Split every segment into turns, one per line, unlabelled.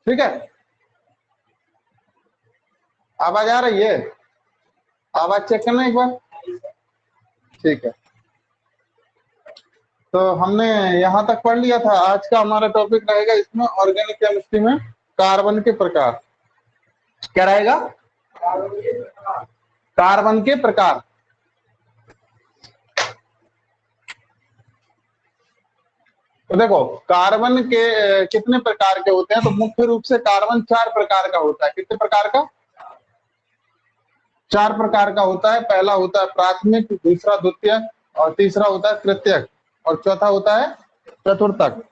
ठीक है, आवाज आ रही है? आवाज चेक करना एक बार। ठीक है, तो हमने यहां तक पढ़ लिया था। आज का हमारा टॉपिक रहेगा इसमें ऑर्गेनिक केमिस्ट्री में कार्बन के प्रकार। क्या रहेगा? कार्बन के प्रकार। तो देखो, कार्बन के कितने प्रकार के होते हैं? तो मुख्य रूप से कार्बन 4 प्रकार का होता है। कितने प्रकार का? 4 प्रकार का होता है। पहला होता है प्राथमिक, दूसरा द्वितीयक, और तीसरा होता है तृतीयक, और चौथा होता है चतुर्थक।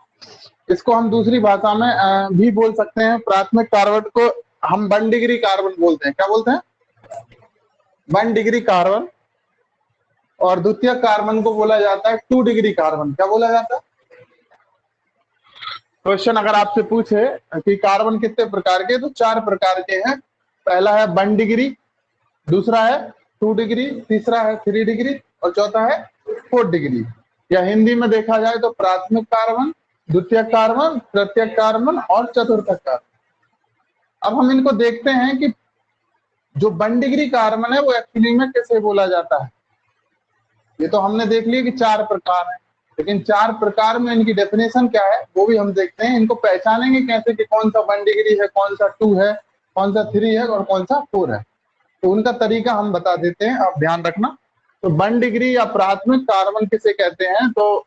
इसको हम दूसरी भाषा में भी बोल सकते हैं। प्राथमिक कार्बन को हम 1 डिग्री कार्बन बोलते हैं। क्या बोलते हैं? 1 डिग्री कार्बन। और द्वितीय कार्बन को बोला जाता है 2 डिग्री कार्बन। क्या बोला जाता है? क्वेश्चन अगर आपसे पूछे कि कार्बन कितने प्रकार के, तो 4 प्रकार के हैं। पहला है 1 डिग्री, दूसरा है 2 डिग्री, तीसरा है 3 डिग्री, और चौथा है 4 डिग्री। या हिंदी में देखा जाए तो प्राथमिक कार्बन, द्वितीय कार्बन, तृतीय कार्बन और चतुर्थक कार्बन। अब हम इनको देखते हैं कि जो 1 डिग्री कार्बन है वो एक्चुअली में कैसे बोला जाता है। ये तो हमने देख लिया कि 4 प्रकार है, लेकिन 4 प्रकार में इनकी डेफिनेशन क्या है वो भी हम देखते हैं। इनको पहचानेंगे कैसे कि कौन सा 1 डिग्री है, कौन सा 2 है, कौन सा 3 है और कौन सा 4 है। तो उनका तरीका हम बता देते हैं, आप ध्यान रखना। तो 1 डिग्री या प्राथमिक कार्बन किसे कहते हैं? तो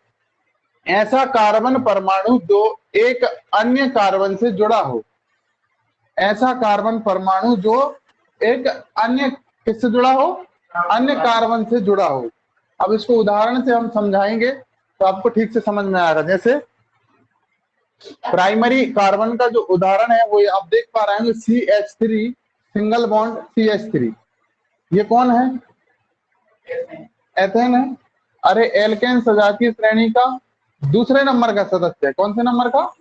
ऐसा कार्बन परमाणु जो एक अन्य कार्बन से जुड़ा हो। ऐसा कार्बन परमाणु जो एक अन्य किससे जुड़ा हो? अन्य कार्बन से जुड़ा हो। अब इसको उदाहरण से हम समझाएंगे तो आपको ठीक से समझ में आएगा। जैसे प्राइमरी कार्बन का जो उदाहरण है वो आप देख पा रहे हैं, CH3 सिंगल बॉन्ड CH3। ये कौन है? एथेन है। अरे एल्केन सजातीय श्रेणी का दूसरे नंबर का सदस्य है। कौन से नंबर का?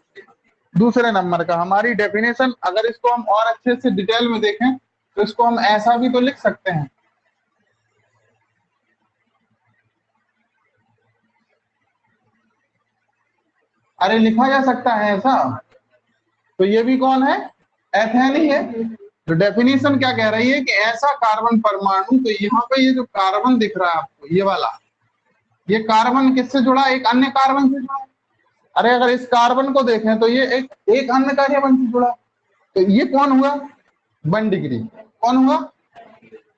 दूसरे नंबर का। हमारी डेफिनेशन अगर इसको हम और अच्छे से डिटेल में देखें तो इसको हम ऐसा भी तो लिख सकते हैं। अरे लिखा जा सकता है ऐसा। तो ये भी कौन है? एथेन ही है। तो डेफिनेशन क्या कह रही है कि ऐसा कार्बन परमाणु, तो यहाँ पे ये जो कार्बन दिख रहा है आपको, ये वाला, ये कार्बन किससे जुड़ा? एक अन्य कार्बन से जुड़ा। अरे अगर इस कार्बन को देखें तो ये एक अन्य कार्बन से जुड़ा। तो ये कौन हुआ? 1 डिग्री। कौन हुआ?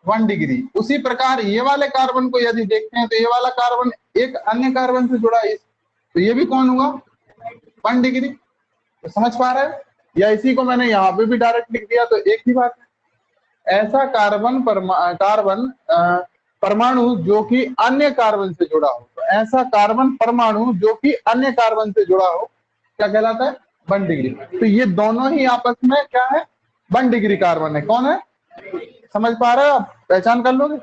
1 डिग्री। उसी प्रकार ये वाले कार्बन को यदि देखते हैं तो ये वाला कार्बन एक अन्य कार्बन से जुड़ा है, तो ये भी कौन हुआ? 1 डिग्री। तो समझ पा रहे हैं? या इसी को मैंने यहाँ पे भी डायरेक्ट लिख दिया तो एक ही बात है। ऐसा कार्बन परमाणु जो कि अन्य कार्बन से जुड़ा हो। तो ऐसा कार्बन परमाणु जो कि अन्य कार्बन से जुड़ा हो क्या कहलाता है? 1 डिग्री। तो ये दोनों ही आपस में क्या है? 1 डिग्री कार्बन है। कौन है? समझ पा रहे हो आप? पहचान कर लोगे?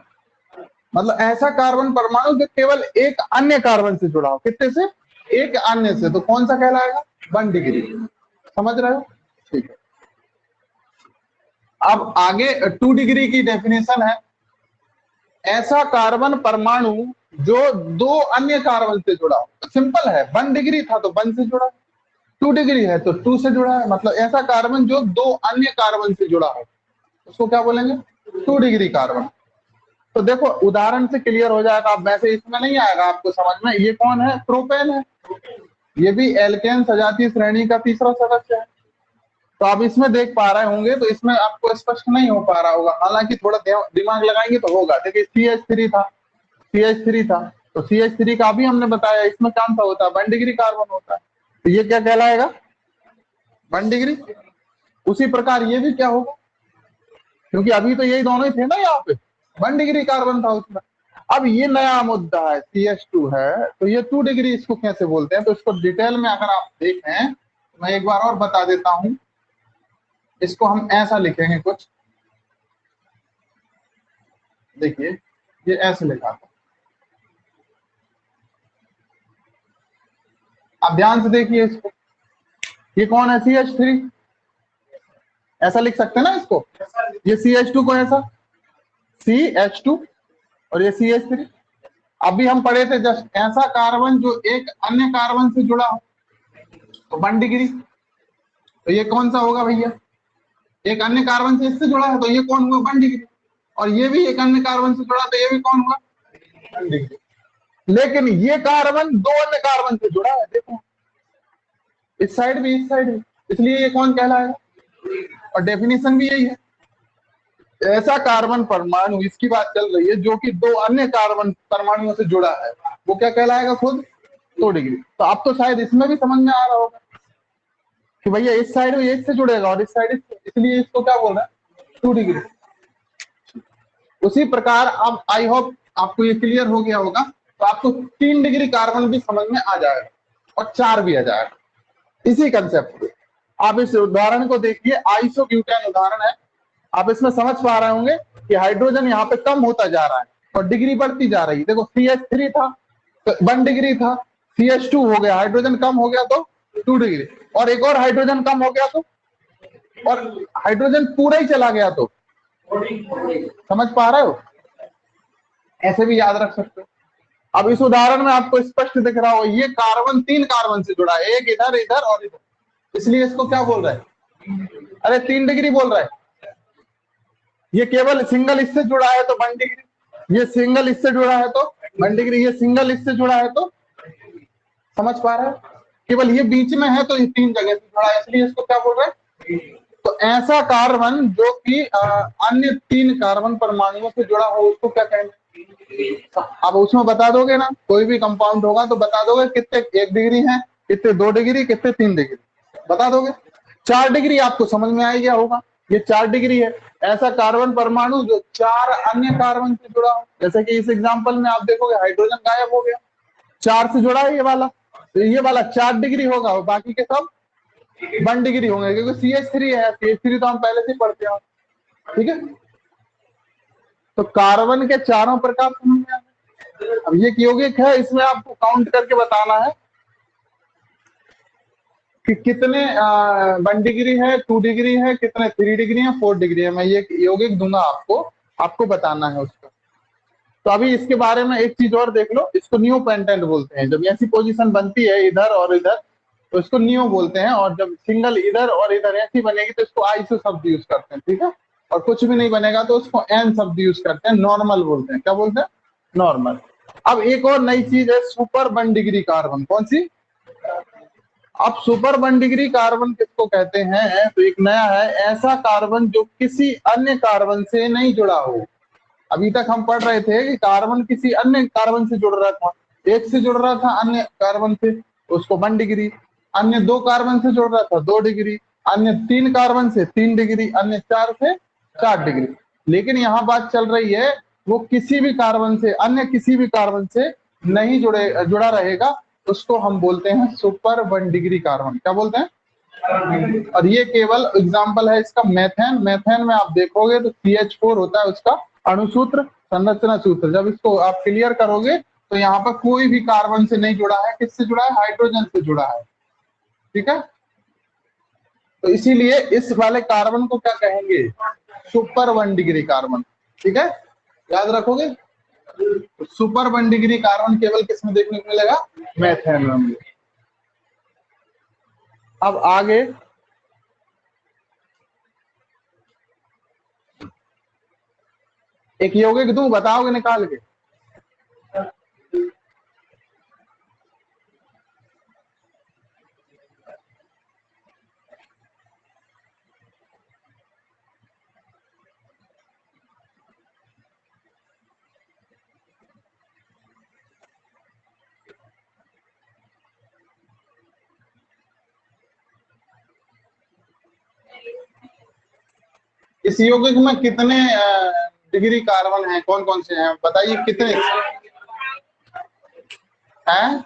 मतलब ऐसा कार्बन परमाणु जो केवल एक अन्य कार्बन से जुड़ा हो। कितने से? एक अन्य से। तो कौन सा कहलाएगा? 1 डिग्री। समझ रहे हो? ठीक है। अब आगे 2 डिग्री की डेफिनेशन है। ऐसा कार्बन परमाणु जो 2 अन्य कार्बन से जुड़ा हो। सिंपल है, 1 डिग्री था तो 1 से जुड़ा, 2 डिग्री है तो 2 से जुड़ा है। मतलब ऐसा कार्बन जो 2 अन्य कार्बन से जुड़ा हो उसको क्या बोलेंगे? 2 डिग्री कार्बन। तो देखो उदाहरण से क्लियर हो जाएगा। अब वैसे इसमें नहीं आएगा आपको समझ में। ये कौन है? प्रोपेन है। ये भी एल्केन सजातीय श्रेणी का तीसरा सदस्य है। तो आप इसमें देख पा रहे होंगे, तो इसमें आपको स्पष्ट नहीं हो पा रहा होगा, हालांकि थोड़ा दिमाग लगाएंगे तो होगा। देखिए CH3 था, CH3 था, तो CH3 का भी हमने बताया इसमें कौन सा होता है? 1 डिग्री कार्बन होता है। तो ये क्या कहलाएगा? 1 डिग्री। उसी प्रकार ये भी क्या होगा? क्योंकि अभी तो यही दोनों ही थे ना यहाँ पे, 1 डिग्री कार्बन था उसमें। अब ये नया मुद्दा है, CH2 है, तो ये 2 डिग्री इसको कैसे बोलते हैं? तो इसको डिटेल में अगर आप देखें तो मैं एक बार और बता देता हूं। इसको हम ऐसा लिखेंगे कुछ, देखिए ये ऐसे लिखा था। आप ध्यान से देखिए इसको। ये कौन है? CH3। ऐसा लिख सकते हैं ना इसको। ये CH2 को ऐसा CH2 और ये CH3। अभी हम पढ़े थे जस्ट, ऐसा कार्बन जो एक अन्य कार्बन से जुड़ा हो तो 1 डिग्री। तो ये कौन सा होगा भैया? एक अन्य कार्बन से इससे जुड़ा है तो ये कौन हुआ? 1 डिग्री। और ये भी एक अन्य कार्बन से जुड़ा तो ये भी कौन हुआ? 1 डिग्री। लेकिन ये कार्बन 2 अन्य कार्बन से जुड़ा है, देखो इस साइड भी इस साइड भी, इसलिए ये कौन कहलाएगा? और डेफिनेशन भी यही है, ऐसा कार्बन परमाणु, इसकी बात चल रही है, जो कि 2 अन्य कार्बन परमाणुओं से जुड़ा है, वो क्या कहलाएगा? खुद 2 डिग्री। तो अब तो शायद इसमें भी समझ में आ रहा होगा कि भैया इस साइड में इससे जुड़ेगा और इस साइड इससे, इसलिए इसको क्या बोल रहा है? 2 डिग्री। उसी प्रकार अब आई होप आपको ये क्लियर हो गया होगा, तो आपको 3 डिग्री कार्बन भी समझ में आ जाएगा और 4 भी आ जाएगा इसी कंसेप्ट पे। आप इस उदाहरण को देखिए, आइसोब्यूटेन उदाहरण है। आप इसमें समझ पा रहे होंगे कि हाइड्रोजन यहाँ पे कम होता जा रहा है और डिग्री बढ़ती जा रही है। देखो CH3 था तो 1 डिग्री था, CH2 हो गया, हाइड्रोजन कम हो गया तो 2 डिग्री, और एक और हाइड्रोजन कम हो गया तो, और हाइड्रोजन पूरा ही चला गया तो, समझ पा रहे हो? ऐसे भी याद रख सकते हो। अब इस उदाहरण में आपको स्पष्ट दिख रहा हो, ये कार्बन 3 कार्बन से जुड़ा है, एक इधर इधर और इधर, इसलिए इसको क्या बोल रहा है? अरे 3 डिग्री बोल रहा है। ये केवल सिंगल इससे जुड़ा है तो 1 डिग्री, ये सिंगल इससे जुड़ा है तो 1 डिग्री, ये सिंगल इससे जुड़ा है तो, समझ पा रहे हैं? केवल ये बीच में है तो ये 3 जगह से जुड़ा है, इसलिए इसको क्या बोल रहे हैं? तो ऐसा कार्बन जो कि अन्य 3 कार्बन परमाणुओं से जुड़ा हो, उसको क्या कहेंगे? अब उसमें बता दोगे ना, कोई भी कंपाउंड होगा तो बता दोगे कितने 1 डिग्री है, कितने 2 डिग्री, कितने 3 डिग्री, बता दोगे। 4 डिग्री आपको समझ में आ गया होगा, ये 4 डिग्री है। ऐसा कार्बन परमाणु जो 4 अन्य कार्बन से जुड़ा हो, जैसे कि इस एग्जांपल में आप देखोगे हाइड्रोजन गायब हो गया, 4 से जुड़ा है ये वाला, तो ये वाला 4 डिग्री होगा और बाकी के सब 1 डिग्री होंगे, क्योंकि CH3 है, CH3 तो हम पहले से पढ़ते हैं, ठीक है। तो कार्बन के चारों प्रकार समझ में आ गए। अब ये यौगिक है, इसमें आपको काउंट करके बताना है कि कितने 1 डिग्री है, 2 डिग्री है, कितने 3 डिग्री है, 4 डिग्री है। मैं ये यौगिक दूंगा आपको बताना है उसका। तो अभी इसके बारे में एक चीज और देख लो, इसको नियो पेंटेंट बोलते हैं। जब ऐसी पोजीशन बनती है इधर और इधर तो इसको नियो बोलते हैं, और जब सिंगल इधर और इधर ऐसी बनेगी तो इसको आइसो शब्द यूज करते हैं, ठीक है। और कुछ भी नहीं बनेगा तो उसको एन शब्द यूज करते हैं, नॉर्मल बोलते हैं। क्या बोलते हैं? नॉर्मल। अब एक और नई चीज है, सुपर 1 डिग्री कार्बन। कौन सी? अब सुपर 1 डिग्री कार्बन किसको कहते हैं? तो एक नया है, ऐसा कार्बन जो किसी अन्य कार्बन से नहीं जुड़ा हो। अभी तक हम पढ़ रहे थे कि कार्बन किसी अन्य कार्बन से जुड़ रहा था, एक से जुड़ रहा था अन्य कार्बन से, उसको 1 डिग्री, अन्य 2 कार्बन से जुड़ रहा था 2 डिग्री, अन्य 3 कार्बन से 3 डिग्री, अन्य 4 से 4 डिग्री। लेकिन यहाँ बात चल रही है वो किसी भी कार्बन से, अन्य किसी भी कार्बन से नहीं जुड़ा रहेगा, उसको हम बोलते हैं सुपर 1 डिग्री कार्बन। क्या बोलते हैं? और ये केवल एग्जाम्पल है इसका मेथेन। मेथेन में आप देखोगे तो CH4 होता है उसका अणुसूत्र, संरचना सूत्र। जब इसको आप क्लियर करोगे तो यहाँ पर कोई भी कार्बन से नहीं जुड़ा है, किससे जुड़ा है? हाइड्रोजन से जुड़ा है, ठीक है। तो इसीलिए इस वाले कार्बन को क्या कहेंगे? सुपर 1 डिग्री कार्बन, ठीक है, याद रखोगे। सुपर 1 डिग्री कार्बन केवल किस में देखने को मिलेगा? मेथेन में। अब आगे एक यौगिक दूं, बताओगे निकाल के? इस यौगिक में कितने डिग्री कार्बन हैं? कौन कौन से हैं बताइए, कितने हैं?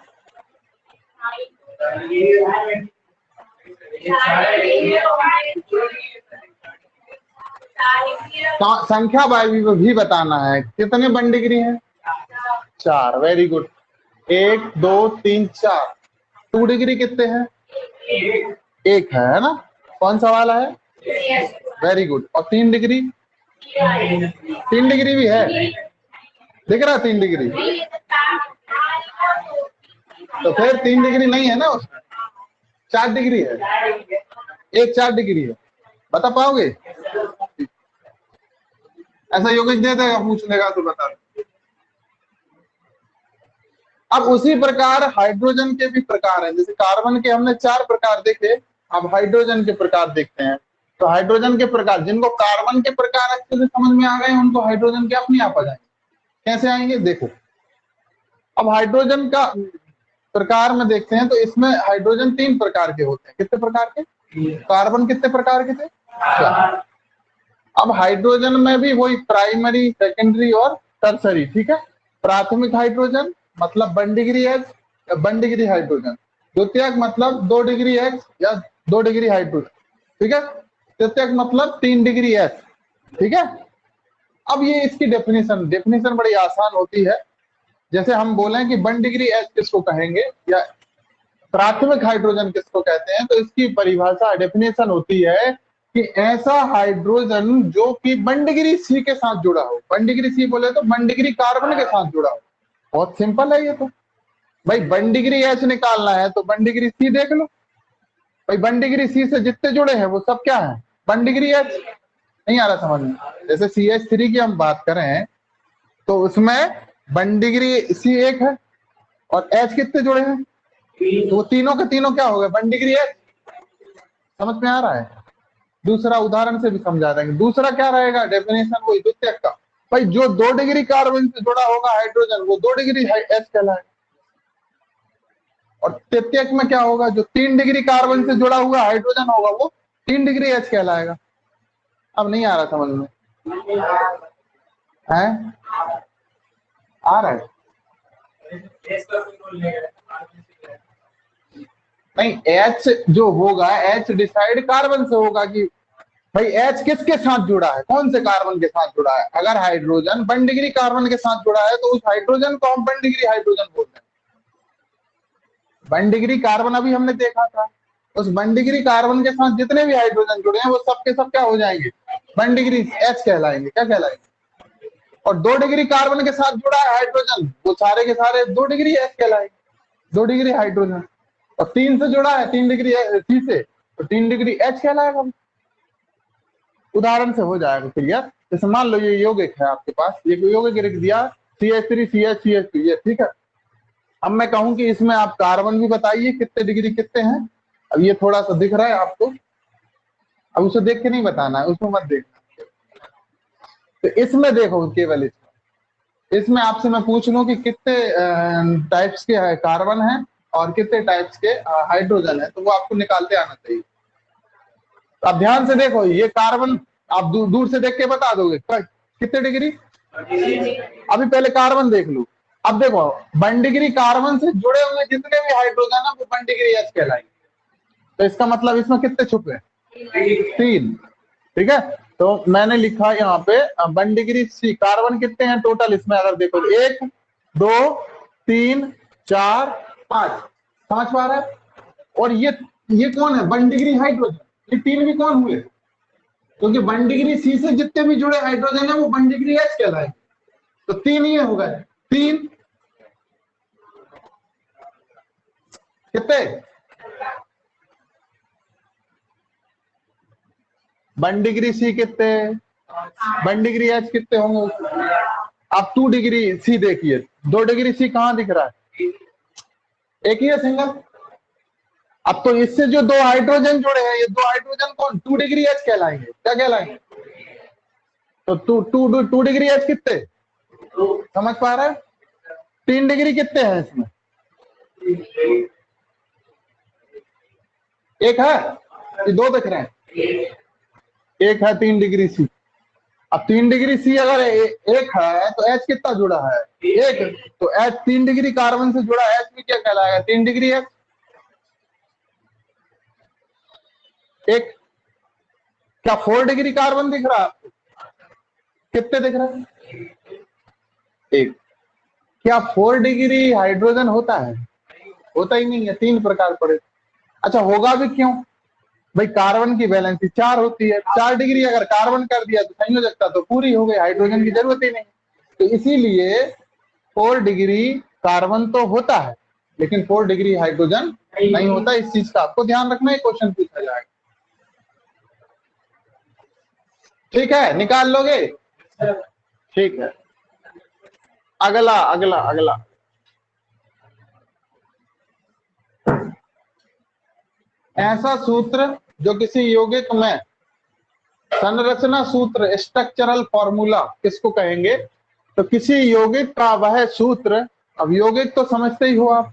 संख्या भी बताना है, कितने 1 डिग्री है? 4। Very good. 1 2 3 4। 2 डिग्री कितने हैं? 1 है ना? कौन सा वाला है? Very good. और 3 डिग्री? 3 डिग्री भी है, दिख रहा 3 डिग्री? तो फिर 3 डिग्री नहीं है ना उसमें, 4 डिग्री है। एक 4 डिग्री है, बता पाओगे? ऐसा योगेश दे देगा, पूछ लेगा तो बता दो। अब उसी प्रकार हाइड्रोजन के भी प्रकार हैं, जैसे कार्बन के हमने 4 प्रकार देखे, अब हाइड्रोजन के प्रकार देखते हैं। तो हाइड्रोजन के प्रकार, जिनको कार्बन के प्रकार अच्छे से समझ में आ गए उनको हाइड्रोजन के अपने आप आ जाएंगे। कैसे आएंगे देखो, अब हाइड्रोजन का प्रकार में देखते हैं तो इसमें हाइड्रोजन 3 प्रकार के होते हैं। कितने प्रकार के? कार्बन कितने प्रकार के थे? 4। अब हाइड्रोजन में भी वही प्राइमरी, सेकेंडरी और टर्सरी, ठीक है। प्राथमिक हाइड्रोजन मतलब 1 डिग्री एच या 1 डिग्री हाइड्रोजन, द्वितीयक मतलब 2 डिग्री एच या 2 डिग्री हाइड्रोजन, ठीक है। तृतीयक मतलब 3 डिग्री एच, ठीक है। अब ये इसकी डेफिनेशन बड़ी आसान होती है। जैसे हम बोले कि 1 डिग्री एच किसको कहेंगे या प्राथमिक हाइड्रोजन किसको कहते हैं, तो इसकी परिभाषा, डेफिनेशन होती है कि ऐसा हाइड्रोजन जो कि 1 डिग्री सी के साथ जुड़ा हो। 1 डिग्री सी बोले तो 1 डिग्री कार्बन के साथ जुड़ा हो। बहुत सिंपल है ये तो भाई। 1 डिग्री एच निकालना है तो 1 डिग्री सी देख लो भाई। 1 डिग्री सी से जितने जुड़े हैं वो सब क्या है? 1 डिग्री एच। नहीं आ रहा समझ में? जैसे CH3 की हम बात करें तो उसमें 1 डिग्री सी एक है और एच कितने जुड़े हैं? तो तीनों के तीनों क्या हो गए? 1 डिग्री एच। समझ में आ रहा है? दूसरा उदाहरण से भी समझा देंगे। दूसरा क्या रहेगा डेफिनेशन? वही द्वितीयक का भाई, जो 2 डिग्री कार्बन से जुड़ा होगा हाइड्रोजन वो 2 डिग्री एच कहलाएगा। और तृतीयक में क्या होगा? जो 3 डिग्री कार्बन से जुड़ा हुआ हाइड्रोजन होगा वो 3 डिग्री एच कहलाएगा। अब नहीं आ रहा समझ में? है? आ रहा है? नहीं, एच जो होगा, एच डिसाइड कार्बन से होगा कि भाई एच किसके साथ जुड़ा है, कौन से कार्बन के साथ जुड़ा है। अगर हाइड्रोजन 1 डिग्री कार्बन के साथ जुड़ा है तो उस हाइड्रोजन को हम 1 डिग्री हाइड्रोजन बोलते हैं। 1 डिग्री कार्बन अभी हमने देखा था, उस 1 डिग्री कार्बन के साथ जितने भी हाइड्रोजन जुड़े हैं वो सब के सब क्या हो जाएंगे? 1 डिग्री एच कहलाएंगे। क्या कहलाएंगे? और 2 डिग्री कार्बन के साथ जुड़ा है हाइड्रोजन, वो सारे के सारे 2 डिग्री एच कहलाएंगे, 2 डिग्री हाइड्रोजन। और 3 से जुड़ा है 3 डिग्री सी से, तो 3 डिग्री एच कहलाएगा। उदाहरण से हो जाएगा क्लियर। जैसे मान लो ये यौगिक है आपके पास, ये यौगिक लिख दिया CH3 CH CH2, ये ठीक है। अब मैं कहूं कि इसमें आप कार्बन भी बताइए कितने डिग्री कितने हैं। अब ये थोड़ा सा दिख रहा है आपको, अब उसे देख के नहीं बताना है, उसमें मत देखना। तो इसमें देखो, केवल इसमें आपसे मैं पूछ लूं कि कितने टाइप्स के कार्बन है और कितने टाइप्स के हाइड्रोजन है, तो वो आपको निकालते आना चाहिए। तो आप ध्यान से देखो, ये कार्बन आप दूर से देख के बता दोगे कितने डिग्री। अभी पहले कार्बन देख लो। अब देखो 1 डिग्री कार्बन से जुड़े हुए जितने भी हाइड्रोजन है वो 1 डिग्री एच कहलाएंगे। तो इसका मतलब इसमें कितने छुपे हैं? 3, ठीक है। तो मैंने लिखा यहाँ पे 1 डिग्री सी। कार्बन कितने हैं टोटल इसमें? अगर देखो 1 2 3 4 5, समझ पा रहा है? और ये कौन है? 1 डिग्री हाइड्रोजन। ये 3 भी कौन हुए? क्योंकि 1 डिग्री सी से जितने भी जुड़े हाइड्रोजन है वो 1 डिग्री एच कहलाएंगे। तो 3 ये हो गए। 3 कितने? 1 डिग्री सी कितने? 1 डिग्री एच कितने होंगे? आप 2 डिग्री सी देखिए, 2 डिग्री सी कहां दिख रहा है? एक ही है, सिंगल। अब तो इससे जो 2 हाइड्रोजन जुड़े हैं, ये 2 हाइड्रोजन कौन? 2 डिग्री एच कहलाएंगे। क्या कहलाएंगे? तो 2 डिग्री एच कितने? समझ पा रहे हैं? 3 डिग्री कितने हैं इसमें? एक है कि 2 दिख रहे हैं? एक है 3 डिग्री सी। अब 3 डिग्री सी अगर एक है तो एच कितना जुड़ा है? एक। तो एच 3 डिग्री कार्बन से जुड़ा, एच भी क्या कहलाएगा? 3 डिग्री एच। एक। क्या 4 डिग्री कार्बन दिख रहा है आपको? कितने दिख रहे हैं? एक। क्या 4 डिग्री हाइड्रोजन होता है? होता ही नहीं है, 3 प्रकार पड़े। अच्छा, होगा भी क्यों भाई? कार्बन की वैलेंसी 4 होती है, 4 डिग्री अगर कार्बन कर दिया तो संयोजकता तो पूरी हो गई, हाइड्रोजन की जरूरत ही नहीं। तो इसीलिए 4 डिग्री कार्बन तो होता है लेकिन 4 डिग्री हाइड्रोजन नहीं होता। इस चीज का आपको ध्यान रखना है, क्वेश्चन पूछा जाएगा। ठीक है, निकाल लोगे? ठीक है, अगला अगला अगला ऐसा सूत्र जो किसी यौगिक में संरचना सूत्र, स्ट्रक्चरल फॉर्मूला किसको कहेंगे? तो किसी यौगिक का वह सूत्र, अब यौगिक तो समझते ही हो आप,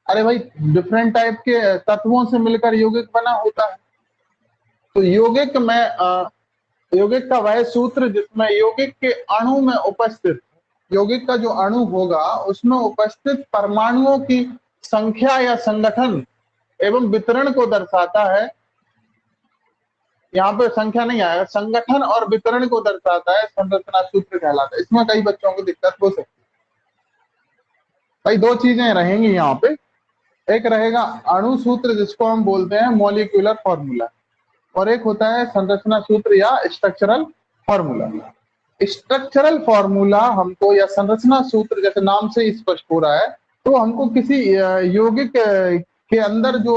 अरे भाई डिफरेंट टाइप के तत्वों से मिलकर यौगिक बना होता है। तो यौगिक में यौगिक का वह सूत्र जिसमें यौगिक के अणु में उपस्थित, यौगिक का जो अणु होगा उसमें उपस्थित परमाणुओं की संख्या या संगठन एवं वितरण को दर्शाता है। यहाँ पे संख्या नहीं आएगा, संगठन और वितरण को दर्शाता है, संरचना सूत्र कहलाता है। इसमें कई बच्चों को दिक्कत हो सकती है। भाई दो चीजें रहेंगी यहाँ पे, एक रहेगा अणु सूत्र जिसको हम बोलते हैं मॉलिक्यूलर फॉर्मूला, और एक होता है संरचना सूत्र या स्ट्रक्चरल फॉर्मूला। स्ट्रक्चरल फॉर्मूला हमको, या संरचना सूत्र जैसे नाम से स्पष्ट हो रहा है, तो हमको किसी यौगिक के अंदर जो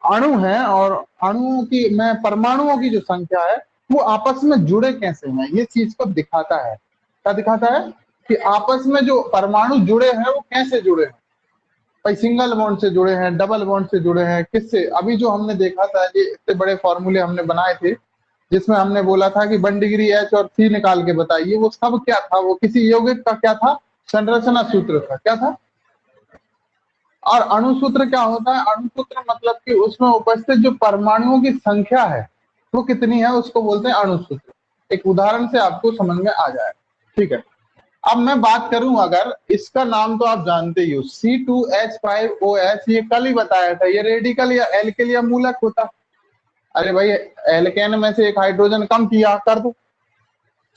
अणु है और अणुओं की में परमाणुओं की जो संख्या है वो आपस में जुड़े कैसे हैं, ये चीज को दिखाता है। क्या दिखाता है? कि आपस में जो परमाणु जुड़े हैं वो कैसे जुड़े हैं। भाई सिंगल बॉन्ड से जुड़े हैं, डबल बॉन्ड से जुड़े हैं, किससे? अभी जो हमने देखा था, ये इतने बड़े फॉर्मूले हमने बनाए थे जिसमें हमने बोला था कि 1 डिग्री H और C निकाल के बताइए, वो सब क्या था? वो किसी यौगिक का क्या था? संरचना सूत्र था। क्या था? और अणु सूत्र क्या होता है? अणु सूत्र मतलब कि उसमें उपस्थित जो परमाणुओं की संख्या है वो कितनी है, उसको बोलते हैं अणु सूत्र। एक उदाहरण से आपको समझ में आ जाए, ठीक है। अब मैं बात करूं, अगर इसका नाम तो आप जानते ही हो, C2H5OH, ये कल ही बताया था, ये रेडिकल या एल्किल या मूलक होता। अरे भाई एल्केन में से एक हाइड्रोजन कम किया कर दो।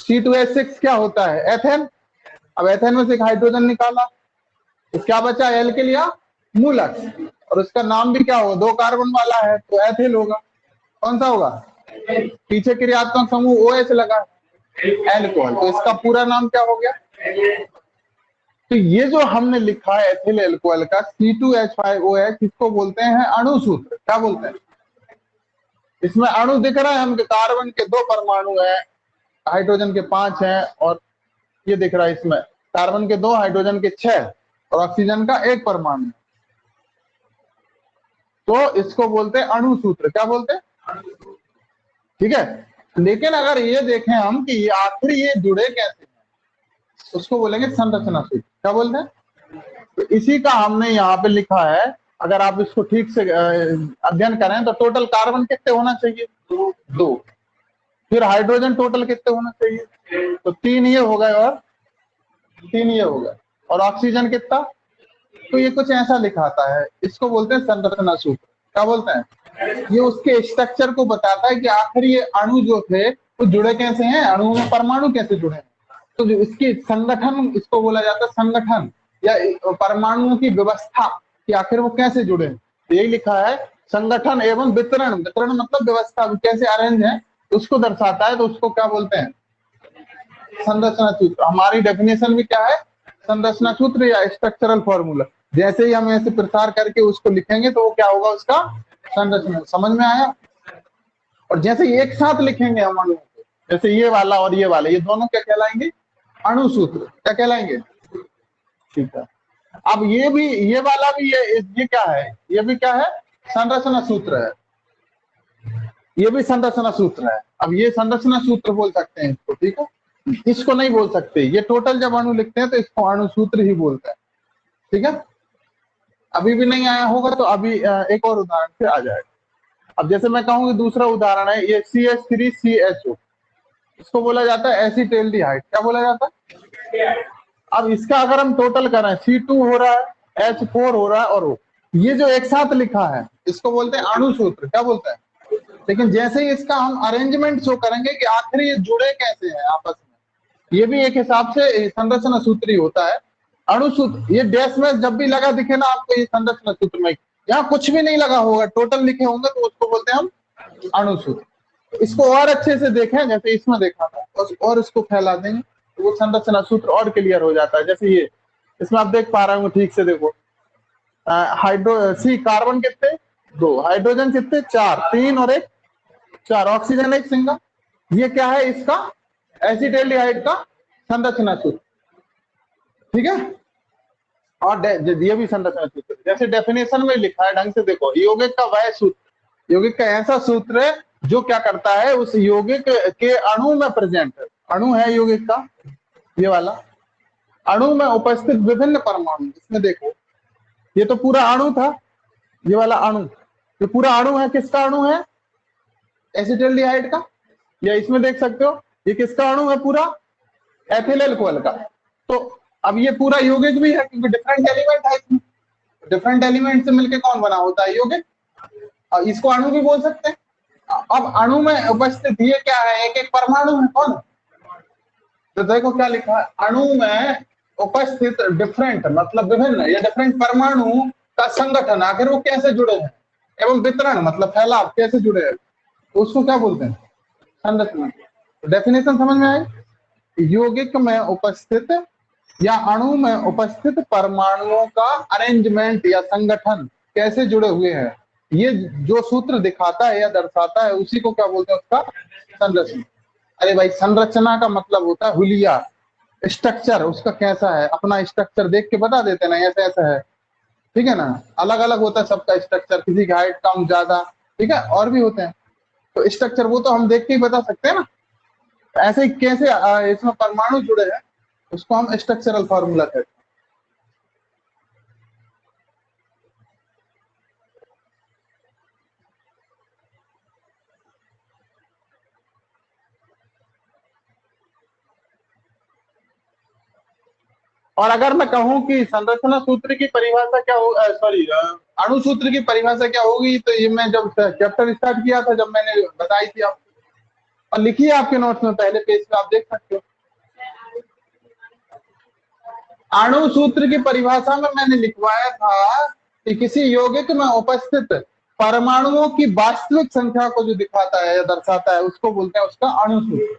C2H6 क्या होता है? एथेन। अब एथेन में से एक हाइड्रोजन निकाला तो क्या बचा? एल्किल या मूलक। और उसका नाम भी क्या होगा? 2 कार्बन वाला है तो एथिल होगा। कौन सा होगा? पीछे क्रियात्मक समूह OH लगा, एल्कोहल, तो इसका पूरा नाम क्या हो गया? तो ये जो हमने लिखा है एथिल एल्कोहल का C2H5OH, इसको बोलते हैं अणु सूत्र। क्या बोलते हैं? इसमें अणु दिख रहा है हम, कार्बन के 2 परमाणु हैं, हाइड्रोजन के 5 हैं, और ये दिख रहा है इसमें कार्बन के 2, हाइड्रोजन के 6 और ऑक्सीजन का 1 परमाणु। तो इसको बोलते हैं अणु सूत्र। क्या बोलते हैं? ठीक है। लेकिन अगर ये देखें हम कि ये आखिर ये जुड़े कैसे हैं, उसको बोलेंगे संरचना सूत्र। क्या बोलते हैं? तो इसी का हमने यहाँ पे लिखा है। अगर आप इसको ठीक से अध्ययन करें तो टोटल कार्बन कितने होना चाहिए? 2। फिर हाइड्रोजन टोटल कितने होना चाहिए? तो 3 ये हो गए और 3 ये हो गए, और ऑक्सीजन कितना? तो ये कुछ ऐसा लिखाता है, इसको बोलते हैं संरचना सूत्र। क्या बोलते हैं? ये उसके स्ट्रक्चर को बताता है कि आखिर ये अणु जो थे वो जुड़े कैसे हैं, अणुओं में परमाणु कैसे जुड़े हैं। तो जो इसकी संगठन, इसको बोला जाता है संगठन या परमाणुओं की व्यवस्था, कि आखिर वो कैसे जुड़े हैं। तो यही लिखा है संगठन एवं वितरण। वितरण मतलब व्यवस्था, कैसे अरेंज है उसको दर्शाता है। तो उसको क्या बोलते हैं? संरचना सूत्र। हमारी डेफिनेशन भी क्या है? संरचना सूत्र या स्ट्रक्चरल फॉर्मूला। जैसे ही हम ऐसे प्रसार करके उसको लिखेंगे तो वो क्या होगा? उसका संरचना। समझ में आया? और जैसे एक साथ लिखेंगे हम अणु, जैसे ये वाला और ये वाला, ये दोनों क्या कहलाएंगे? अणु सूत्र। क्या कहलाएंगे? ठीक है। अब ये भी, ये वाला भी, ये क्या है? ये भी क्या है? संरचना सूत्र है। ये भी संरचना सूत्र है। अब ये संरचना सूत्र बोल सकते हैं इसको, ठीक है। इसको नहीं बोल सकते, ये टोटल जब अणु लिखते हैं तो इसको अणु सूत्र ही बोलते हैं, ठीक है। अभी भी नहीं आया होगा तो अभी एक और उदाहरण से आ जाएगा। अब जैसे मैं कहूँ कि दूसरा उदाहरण है ये CH3CHO, इसको बोला जाता है एसीटेल्डिहाइड। क्या बोला जाता है? अब इसका अगर हम टोटल करें, C2 हो रहा है, H4 हो रहा है, और ये जो एक साथ लिखा है इसको बोलते हैं अणु सूत्र। क्या बोलते हैं? लेकिन जैसे ही इसका हम अरेंजमेंट शो करेंगे कि आखिर ये जुड़े कैसे हैं आपस में, ये भी एक हिसाब से संरचना सूत्र ही होता है। अणु सूत्र, ये डैश में जब भी लगा दिखे ना आपको, ये संरचना सूत्र में। यहाँ कुछ भी नहीं लगा होगा, टोटल लिखे होंगे तो उसको बोलते हैं हम अणु सूत्र। इसको और अच्छे से देखें, जैसे इसमें देखा था, और इसको फैला देंगे तो वो संरचना सूत्र और क्लियर हो जाता है। जैसे ये इसमें आप देख पा रहे होंगे, ठीक से देखो, कार्बन कितने? 2, हाइड्रोजन कितने? 4, 3 और 1 4, ऑक्सीजन 1 सिंगल। ये क्या है इसका एसिटाल्डिहाइड का संरचना सूत्र, ठीक है। और ये भी संरचना सूत्र, जैसे डेफिनेशन में लिखा है ढंग से देखो, यौगिक का वह सूत्र, यौगिक का ऐसा सूत्र है जो क्या करता है, उस यौगिक के अणु में प्रेजेंट है, अणु है यौगिक का ये वाला, अणु में उपस्थित विभिन्न परमाणु, इसमें देखो ये तो पूरा अणु था, ये वाला अणु, ये पूरा अणु है, किसका अणु है, एसिटाल्डिहाइड का, या इसमें देख सकते हो ये किसका अणु है, पूरा एथिल अल्कोहल का। तो अब ये पूरा यौगिक भी है क्योंकि डिफरेंट एलिमेंट है इसमें, डिफरेंट एलिमेंट से मिलके कौन बना होता है, यौगिक, और इसको अणु भी बोल सकते हैं। अब अणु में उपस्थित ये क्या है, एक एक परमाणु है, कौन, तो देखो क्या लिखा है, अणु में उपस्थित डिफरेंट मतलब विभिन्न या डिफरेंट परमाणु का संगठन, आखिर वो कैसे जुड़े हैं, एवं वितरण मतलब फैलाव कैसे जुड़े हैं, उसको क्या बोलते हैं, संरचना। डेफिनेशन समझ में आई, यौगिक में उपस्थित या अणु में उपस्थित परमाणुओं का अरेंजमेंट या संगठन कैसे जुड़े हुए हैं, ये जो सूत्र दिखाता है या दर्शाता है उसी को क्या बोलते हैं, उसका संरचना। अरे भाई संरचना का मतलब होता है हुलिया, स्ट्रक्चर उसका कैसा है, अपना स्ट्रक्चर देख के बता देते ना, ऐसा ऐसा है, ठीक है ना, अलग अलग होता है सबका स्ट्रक्चर, किसी की हाइट कम ज्यादा, ठीक है, और भी होते हैं, तो स्ट्रक्चर वो तो हम देख के ही बता सकते हैं ना, ऐसे ही कैसे इसमें परमाणु जुड़े हैं उसको हम स्ट्रक्चरल फॉर्मूला कहते हैं। और अगर मैं कहूं कि संरचना सूत्र की परिभाषा क्या हो, सॉरी अणु सूत्र की परिभाषा क्या होगी, तो ये मैं जब चैप्टर स्टार्ट किया था, जब मैंने बताई थी आपको, और लिखी है आपके नोट्स में पहले पेज पे, आप देख सकते हो। अणु सूत्र की परिभाषा में मैंने लिखवाया था कि किसी यौगिक में उपस्थित परमाणुओं की वास्तविक संख्या को जो दिखाता है या दर्शाता है उसको बोलते हैं उसका अणु सूत्र।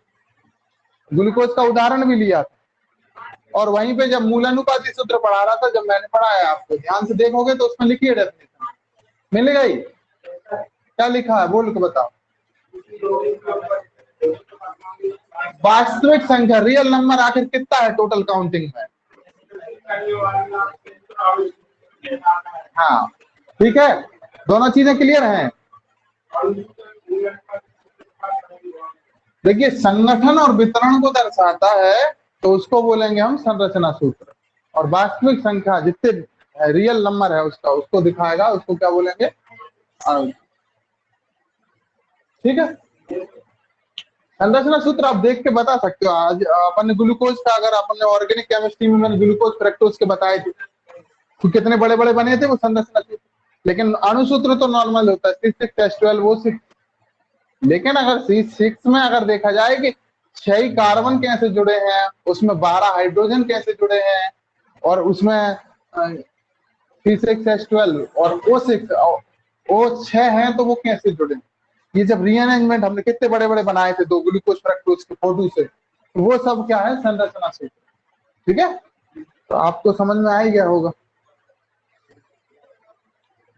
ग्लूकोज का उदाहरण भी लिया था, और वहीं पे जब मूलानुपाती सूत्र पढ़ा रहा था, जब मैंने पढ़ाया आपको ध्यान से देखोगे तो उसमें लिखिए डेफिनेशन मिलेगा ही, क्या लिखा है बोल के बताओ, वास्तविक संख्या, रियल नंबर आखिर कितना है टोटल काउंटिंग में, हाँ ठीक है, दोनों चीजें क्लियर हैं। देखिए संगठन और वितरण को दर्शाता है तो उसको बोलेंगे हम संरचना सूत्र, और वास्तविक संख्या जितने रियल नंबर है उसका, उसको दिखाएगा, उसको क्या बोलेंगे, अणु, ठीक है। संरचना सूत्र आप देख के बता सकते हो। आज अपन ने ग्लूकोज का, अगर अपन ने ऑर्गेनिक केमिस्ट्री में मैंने ग्लूकोज फ्रक्टोज के बताए थे तो कितने बड़े बड़े बने थे वो संरचना सूत्र, लेकिन अणु सूत्र तो नॉर्मल होता है C6H12 वो 6, लेकिन अगर C6 में अगर देखा जाए कि 6 कार्बन कैसे जुड़े हैं, उसमें 12 हाइड्रोजन कैसे जुड़े हैं, और उसमें C6H12 और O6 हैं तो वो कैसे जुड़े, ये जब रीअरेंजमेंट हमने कितने बड़े बड़े बनाए थे दो ग्लूकोज फ्रक्टोज के फोटो से, तो वो सब क्या है, संरचना सूत्र, ठीक है। तो आपको समझ में आ ही गया होगा।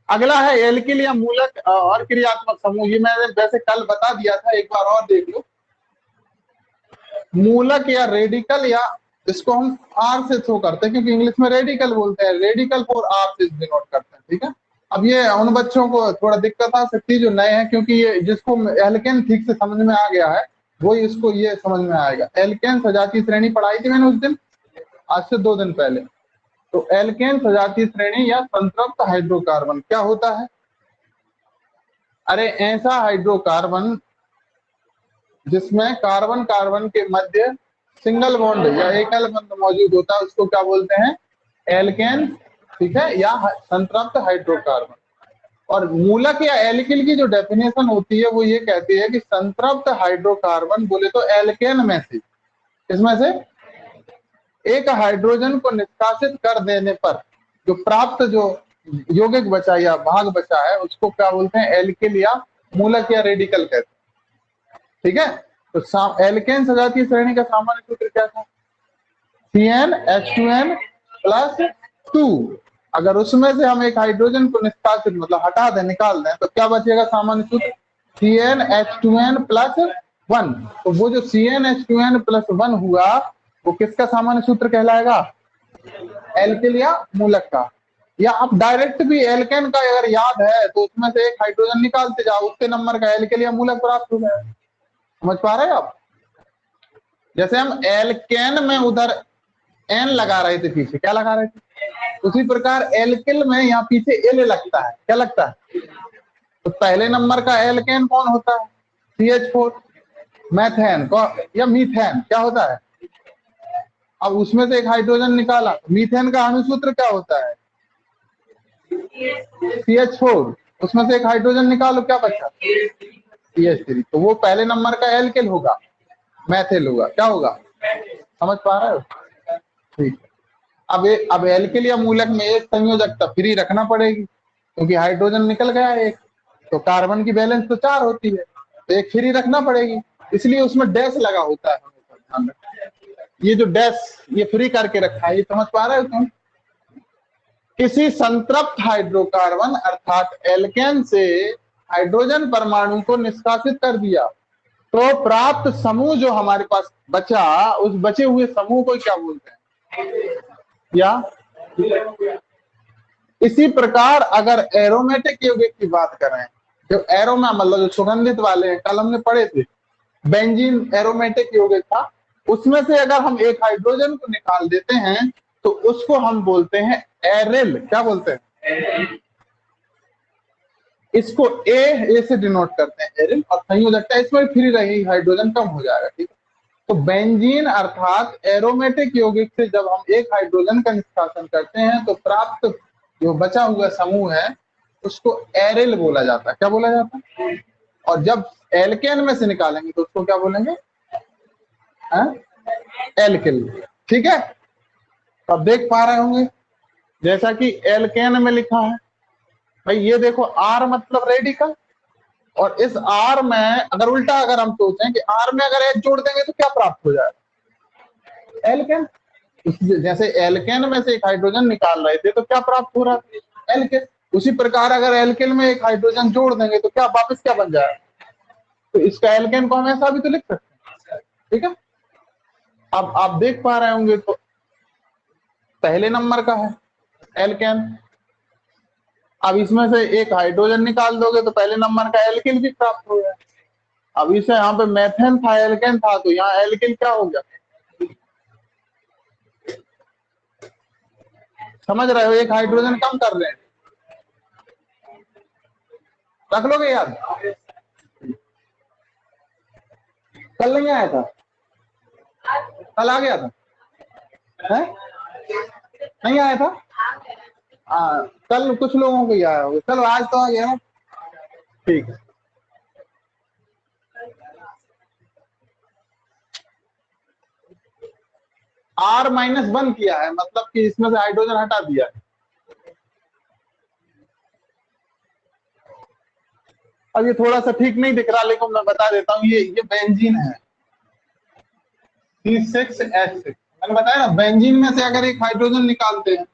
अगला है एल्किल या मूलक और क्रियात्मक समूह, ये मैंने वैसे कल बता दिया था, एक बार और देख लो। मूलक या रेडिकल, या इसको हम आर से थ्रो करते हैं क्योंकि इंग्लिश में रेडिकल बोलते हैं, रेडिकल फॉर आर से डिनोट करते हैं, ठीक है। अब ये उन बच्चों को थोड़ा दिक्कत आ सकती है जो नए हैं, क्योंकि ये जिसको एल्केन ठीक से समझ में आ गया है वो इसको ये समझ में आएगा। एल्केन सजातीय श्रेणी पढ़ाई थी मैंने उस दिन, आज से 2 दिन पहले। तो एल्केन सजातीय श्रेणी या संतृप्त हाइड्रोकार्बन क्या होता है, अरे ऐसा हाइड्रोकार्बन जिसमें कार्बन कार्बन के मध्य सिंगल बॉन्ड या एकल बंध मौजूद होता है उसको क्या बोलते हैं, एल्केन, ठीक है, या संतृप्त हाइड्रोकार्बन। और मूलक या एल्किल की जो डेफिनेशन होती है वो ये कहती है कि संतृप्त हाइड्रोकार्बन बोले तो एल्केन में से, इसमें से एक हाइड्रोजन को निष्कासित कर देने पर जो प्राप्त जो यौगिक बचा या भाग बचा है उसको क्या बोलते हैं, एल्किल या मूलक या रेडिकल कहते हैं, ठीक है। तो एल्केन सजातीय श्रेणी का सामान्य सूत्र क्या था, CnH2n + 2। अगर उसमें से हम एक हाइड्रोजन को निष्कासित मतलब हटा दें, निकाल दें, तो क्या बचेगा सामान्य सूत्र, CnH2n + 1। तो वो जो CnH2n+1 हुआ वो किसका सामान्य सूत्र कहलाएगा? एल्किल या मूलक का। या आप डायरेक्ट भी एल्केन का अगर याद है तो उसमें से एक हाइड्रोजन निकालते जाओ, उसके नंबर का एल्किल या मूलक प्राप्त हो जाएगा। समझ पा रहे हैं आप? जैसे हम एल्केन में उधर एन लगा रहे थे, पीछे क्या लगा रहे थे, उसी प्रकार एल्किल में यहाँ पीछे एल लगता है। क्या लगता है? तो पहले नंबर का एल्केन कौन होता है? CH4। मैथेन या मीथेन क्या होता है? अब उसमें से एक हाइड्रोजन निकाला, मीथेन का अणुसूत्र क्या होता है? CH4। उसमें से एक हाइड्रोजन निकालो, क्या बचा? CH3। तो वो पहले नंबर का एल्किल होगा, मैथिल होगा, क्या होगा? समझ पा रहे हो? ठीक। अब एल्किल या मूलक में एक संयोजकता फ्री रखना पड़ेगी, क्योंकि हाइड्रोजन निकल गया एक, तो कार्बन की बैलेंस तो 4 होती है, तो एक फ्री रखना पड़ेगी, इसलिए उसमें डैश लगा होता है। ध्यान रखना, ये जो डैश ये फ्री करके रखा है, ये समझ पा रहे हो तुम? किसी संतृप्त हाइड्रोकार्बन अर्थात एल्केन से हाइड्रोजन परमाणु को निष्कासित कर दिया, तो प्राप्त समूह जो हमारे पास बचा, उस बचे हुए समूह को क्या बोलते हैं? या इसी प्रकार अगर एरोमेटिक यौगिक की बात करें, जो एरोमा मतलब जो सुगंधित वाले हैं, कल हमने पढ़े थे, बेंजीन एरोमेटिक यौगिक था, उसमें से अगर हम एक हाइड्रोजन को निकाल देते हैं तो उसको हम बोलते हैं एरिल। क्या बोलते हैं? इसको ए से डिनोट करते हैं, एरिल। और संयोजकता इसमें फ्री रहेगी, हाइड्रोजन कम हो जाएगा। ठीक है, तो बेंजीन अर्थात एरोमेटिक यौगिक से जब हम एक हाइड्रोजन का निष्कासन करते हैं तो प्राप्त जो बचा हुआ समूह है उसको एरिल बोला जाता है। क्या बोला जाता है? और जब एल्केन में से निकालेंगे तो उसको क्या बोलेंगे? एल्किल। ठीक है, तो अब देख पा रहे होंगे जैसा कि एल्केन में लिखा है, भाई ये देखो आर मतलब रेडिकल, और इस आर में अगर उल्टा अगर हम सोचें कि आर में अगर एच जोड़ देंगे तो क्या प्राप्त हो जाएगा? एल्केन। जैसे एल्केन में से एक हाइड्रोजन निकाल रहे थे तो क्या प्राप्त हो रहा था? एल्केन। उसी प्रकार अगर एल्केन में एक हाइड्रोजन जोड़ देंगे तो क्या वापस क्या बन जाएगा? तो इसका एल्केन को हम ऐसा भी तो लिख सकते हैं। ठीक है, अब आप देख पा रहे होंगे तो पहले नंबर का है एल्केन। अब इसमें से एक हाइड्रोजन निकाल दोगे तो पहले नंबर का एल्किल भी प्राप्त हो जाएगा। अब इसे यहाँ पे मेथेन था, एल्केन था, तो यहाँ एल्किल क्या हो गया? समझ रहे हो? एक हाइड्रोजन कम कर रहे हैं, रख लोगे याद? कल नहीं आया था? कल आ गया था? है? नहीं आया था? कल कुछ लोगों को ही आया होगा, चलो आज तो आ गया। ठीक है, R-1 किया है, मतलब कि इसमें से हाइड्रोजन हटा दिया है। अब ये थोड़ा सा ठीक नहीं दिख रहा, लेकिन मैं बता देता हूँ, ये बेंजीन है C6H6। मैंने बताया ना, बेंजीन में से अगर एक हाइड्रोजन निकालते हैं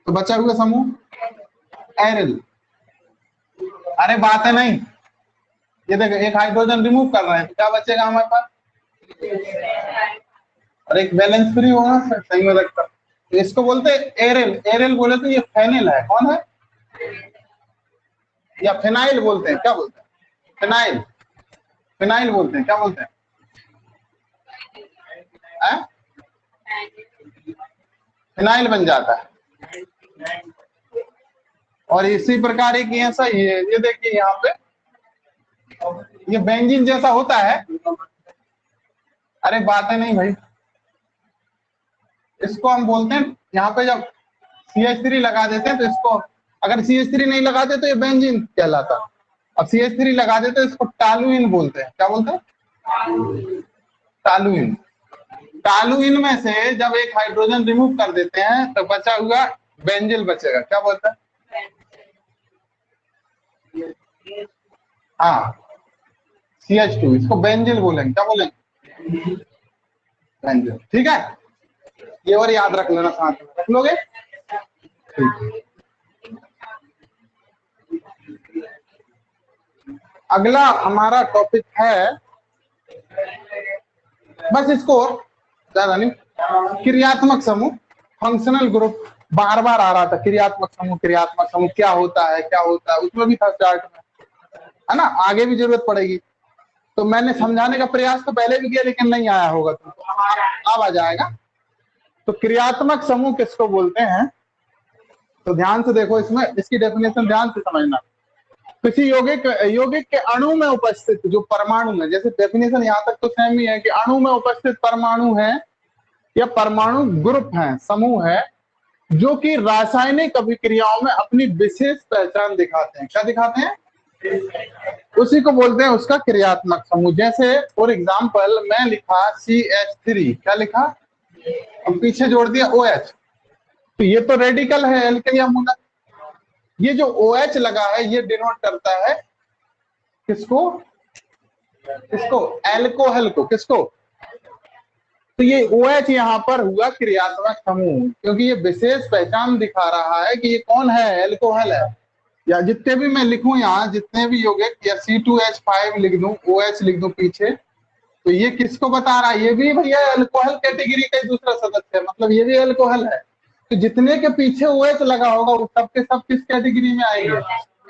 तो बचा हुआ समूह एरिल। अरे बात है नहीं, ये देखो एक हाइड्रोजन रिमूव कर रहे हैं तो क्या बचेगा हमारे पास? और एक बैलेंस फ्री होगा, सही में रखता। तो इसको बोलते हैं एरिल। एरिल बोले तो ये फेनिल है। कौन है? या फिनाइल बोलते हैं। क्या बोलते हैं? फिनाइल। फिनाइल बोलते हैं। क्या बोलते हैं? फिनाइल बन जाता है। और इसी प्रकार एक ऐसा ही है, ये देखिए यहाँ पे ये बेंजीन जैसा होता है। अरे बातें नहीं भाई, इसको हम बोलते हैं, यहाँ पे जब CH3 लगा देते हैं तो इसको, अगर CH3 नहीं लगाते तो ये बेंजीन कहलाता। अब CH3 लगा देते तो इसको टालुइन बोलते हैं। क्या बोलते हैं? टालुइन। टालुइन में से जब एक हाइड्रोजन रिमूव कर देते हैं तो बचा हुआ बेंजिल बचेगा। क्या बोलते हैं? हाँ, CH2, इसको बेंजिल बोलेंगे। क्या बोलेंगे? बेंजिल। ठीक है, ये और याद रख लेना, साथ में रख लोगे? ठीक। अगला हमारा टॉपिक है बस इसको, ज्यादा नहीं। क्रियात्मक समूह, फंक्शनल ग्रुप, बार बार आ रहा था क्रियात्मक समूह, क्रियात्मक समूह क्या होता है, क्या होता है, उसमें भी था चार्ट में, है ना, आगे भी जरूरत पड़ेगी। तो मैंने समझाने का प्रयास तो पहले भी किया, लेकिन नहीं आया होगा, तो अब आ जाएगा। तो क्रियात्मक समूह किसको बोलते हैं? तो ध्यान से देखो, इसमें इसकी डेफिनेशन ध्यान से समझना। किसी यौगिक के अणु में उपस्थित जो परमाणु है, जैसे डेफिनेशन यहाँ तक तो सेम ही है कि अणु में उपस्थित परमाणु है या परमाणु ग्रुप है, समूह है, जो कि रासायनिक अभिक्रियाओं में अपनी विशेष पहचान दिखाते हैं। क्या दिखाते हैं? उसी को बोलते हैं उसका क्रियात्मक समूह। जैसे फॉर एग्जाम्पल मैं लिखा CH3, क्या लिखा, अब पीछे जोड़ दिया OH, तो ये तो रेडिकल है एल्केन या अमोनक। ये जो OH लगा है ये डिनोट करता है किसको? किसको? एल्कोहल को। किसको? तो ये OH यहाँ पर हुआ क्रियात्मक समूह, क्योंकि ये विशेष पहचान दिखा रहा है कि ये कौन है, एल्कोहल है। या जितने भी मैं लिखूं यहाँ, जितने भी यौगिक, या C2H5 लिख दूं, OH लिख दूं पीछे, तो ये किसको बता रहा है? ये भी भैया एल्कोहल कैटेगरी का दूसरा सदस्य है, मतलब ये भी एल्कोहल है। तो जितने के पीछे OH लगा होगा वो सब के सब किस कैटेगरी में आएंगे?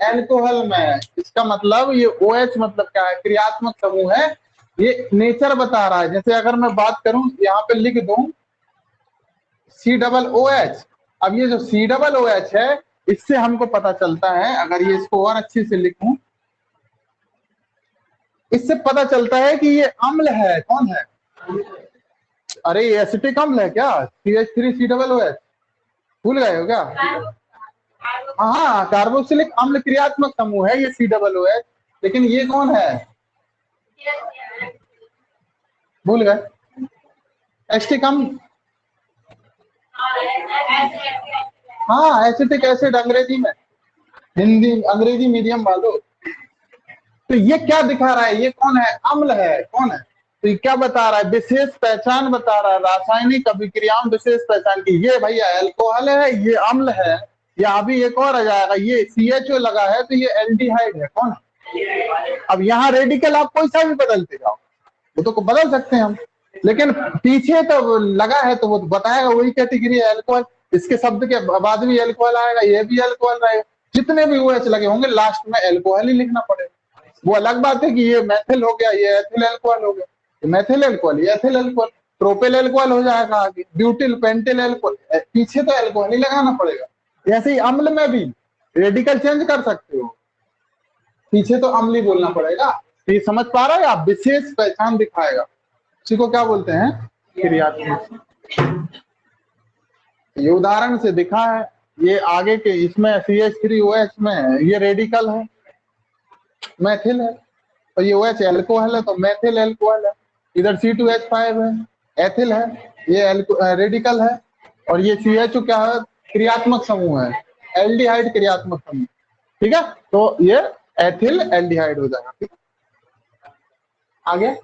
एल्कोहल में। इसका मतलब ये OH मतलब क्या है? क्रियात्मक समूह है। ये नेचर बता रहा है। जैसे अगर मैं बात करूं, यहाँ पे लिख दूं COOH, अब ये जो COOH है, इससे हमको पता चलता है, अगर ये इसको और अच्छे से लिखूं, इससे पता चलता है कि ये अम्ल है। कौन है? अरे ये एसिटिक अम्ल है क्या? CH3COOH भूल गए हो क्या? हाँ, कार्बोक्सिलिक अम्ल क्रियात्मक समूह है ये COOH, लेकिन ये कौन है? भूल गए? एसिटिक अम्ल, हाँ एसिटिक एसिड अंग्रेजी में, हिंदी अंग्रेजी मीडियम वालों। तो ये क्या दिखा रहा है? ये कौन है? अम्ल है। कौन है? तो ये क्या बता रहा है? विशेष पहचान बता रहा है, रासायनिक अभिक्रियाओं विशेष पहचान की। ये भैया एल्कोहल है, ये अम्ल है, या अभी एक और आ जाएगा, ये CHO लगा है तो ये एल्डिहाइड है। कौन है? अब यहाँ रेडिकल आप कोई सा भी बदलते जाओ, वो तो बदल सकते हैं हम, लेकिन पीछे तो लगा है तो वो बताएगा वही कैटेगरी है, एल्कोहल। इसके शब्द के बाद भी एल्कोहल आएगा, ये भी एल्कोहल रहेगा। जितने भी OH लगे होंगे लास्ट में एल्कोहल ही लिखना पड़ेगा। वो अलग बात है कि ये मैथिल हो गया, ये एथिल एल्कोहल हो गया, ये मैथिल एल्कोहल, ये एथिल एल्कोहल, प्रोपेल एल्कोहल हो जाएगा आगे, ब्यूटिल पेंटिल एल्कोहल, पीछे तो एल्कोहल ही लगाना पड़ेगा। ऐसे ही अम्ल में भी रेडिकल चेंज कर सकते हो, पीछे तो अम्ल ही बोलना पड़ेगा। ये समझ पा रहे हैं आप? विशेष पहचान दिखाएगा, इसी को क्या बोलते हैं? क्रियात्मक। ये उदाहरण से दिखा है, ये आगे के इसमें CH3OH में ये रेडिकल है, मैथिल है, और ये OH एल्कोहल है तो मैथिल एल्कोहल है। इधर C2H5 है, एथिल है, ये रेडिकल है, और ये CHO क्या है? क्रियात्मक समूह है, एल्डिहाइड क्रियात्मक समूह। ठीक है, तो ये एथिल एल्डिहाइड हो जाएगा। ठीक है, आगे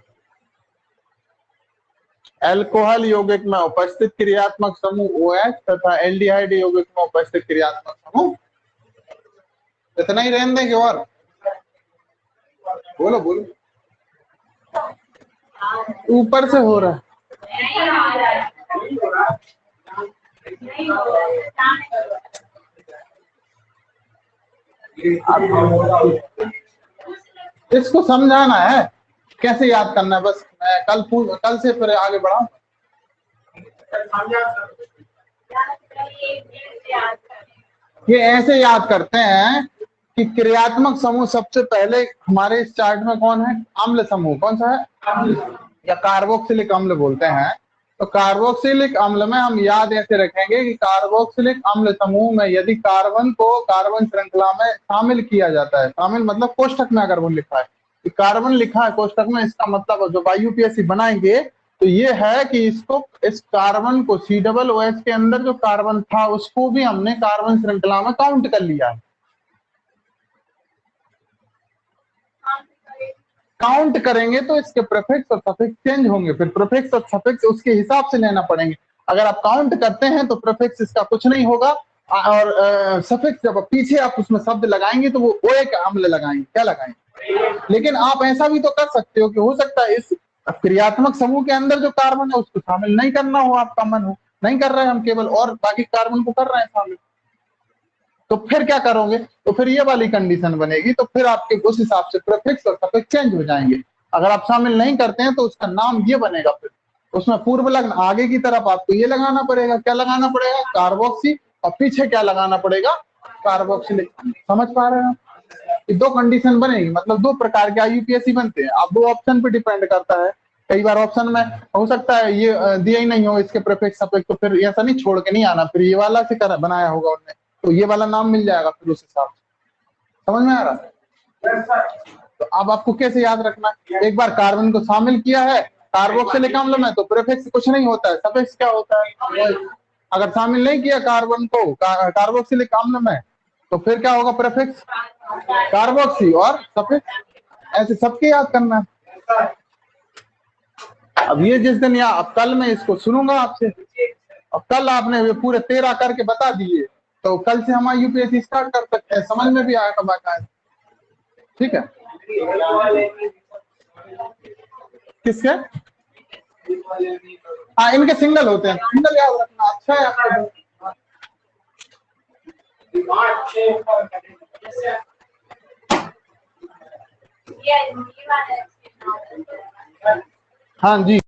एल्कोहल यौगिक में उपस्थित क्रियात्मक समूह OH तथा एल्डिहाइड यौगिक में उपस्थित क्रियात्मक समूह। इतना ही रहने देंगे और बोलो बोलो, ऊपर से हो रहा है। इसको समझाना है, कैसे याद करना है, बस मैं कल से फिर आगे बढ़ाऊं। ये ऐसे याद करते हैं कि क्रियात्मक समूह सबसे पहले हमारे इस चार्ट में कौन है? अम्ल समूह। कौन सा है? या कार्बोक्सिलिक अम्ल बोलते हैं। तो कार्बोक्सिलिक अम्ल में हम याद ऐसे रखेंगे कि कार्बोक्सिलिक अम्ल समूह में यदि कार्बन को कार्बन श्रृंखला में शामिल किया जाता है, शामिल मतलब कोष्ठक में अगर वो लिखा है कि कार्बन लिखा है कोष्ठक में, इसका मतलब जो IUPAC बनाएंगे तो ये है कि इसको, इस कार्बन को COOH के अंदर जो कार्बन था उसको भी हमने कार्बन श्रृंखला में काउंट कर लिया है। काउंट करेंगे तो इसके प्रीफिक्स और सफिक्स चेंज होंगे, फिर प्रीफिक्स और सफिक्स उसके हिसाब से लेना पड़ेंगे। अगर आप काउंट करते हैं तो प्रीफिक्स इसका कुछ नहीं होगा, और सफिक्स जब पीछे आप उसमें शब्द लगाएंगे तो वो OA का अम्ल लगाएंगे। क्या लगाएंगे? लेकिन आप ऐसा भी तो कर सकते हो कि हो सकता है इस अब क्रियात्मक समूह के अंदर जो कार्बन है उसको शामिल नहीं करना हो, आपका मन हो, नहीं कर रहे हैं हम, केवल और बाकी कार्बन को कर रहे हैं शामिल, तो फिर क्या करोगे? तो फिर ये वाली कंडीशन बनेगी, तो फिर आपके उस हिसाब से प्रीफिक्स और सफिक्स चेंज हो जाएंगे। अगर आप शामिल नहीं करते हैं तो उसका नाम ये बनेगा, फिर उसमें पूर्व लग्न आगे की तरफ आपको ये लगाना पड़ेगा, क्या लगाना पड़ेगा? कार्बोक्सी, और पीछे क्या लगाना पड़ेगा? कार्बोक्सिलिक। समझ पा रहे हैं? दो कंडीशन बनेगी, मतलब दो प्रकार के IUPAC बनते हैं। अब दो ऑप्शन पे डिपेंड करता है, कई बार ऑप्शन में हो सकता है ये दिया ही नहीं हो इसके प्रीफिक्स सफिक्स, तो फिर ऐसा नहीं छोड़ के नहीं आना, फिर ये वाला से बनाया होगा उन्होंने, तो ये वाला नाम मिल जाएगा फिर उस हिसाब से। समझ में आ रहा? तो अब आपको कैसे याद रखना है? एक बार कार्बन को शामिल किया है कार्बोक्सिलिक अम्ल में तो प्रीफिक्स कुछ नहीं होता है, सफिक्स क्या होता है? अगर शामिल नहीं किया कार्बन को कार्बोक्सिलिक अम्ल में तो फिर क्या होगा? प्रीफिक्स कार्बोक्सी और सफिक्स, ऐसे सबके याद करना है। अब ये जिस दिन या अब कल मैं इसको सुनूंगा आपसे, अब कल आपने ये पूरे 13 करके बता दिए, तो कल से हम IUPAC स्टार्ट कर सकते हैं, समझ में भी आएगा बाकायदा। ठीक है? किसके? हाँ, इनके सिंगल होते हैं, सिंगल याद रखना। अच्छा है आपको। हाँ जी।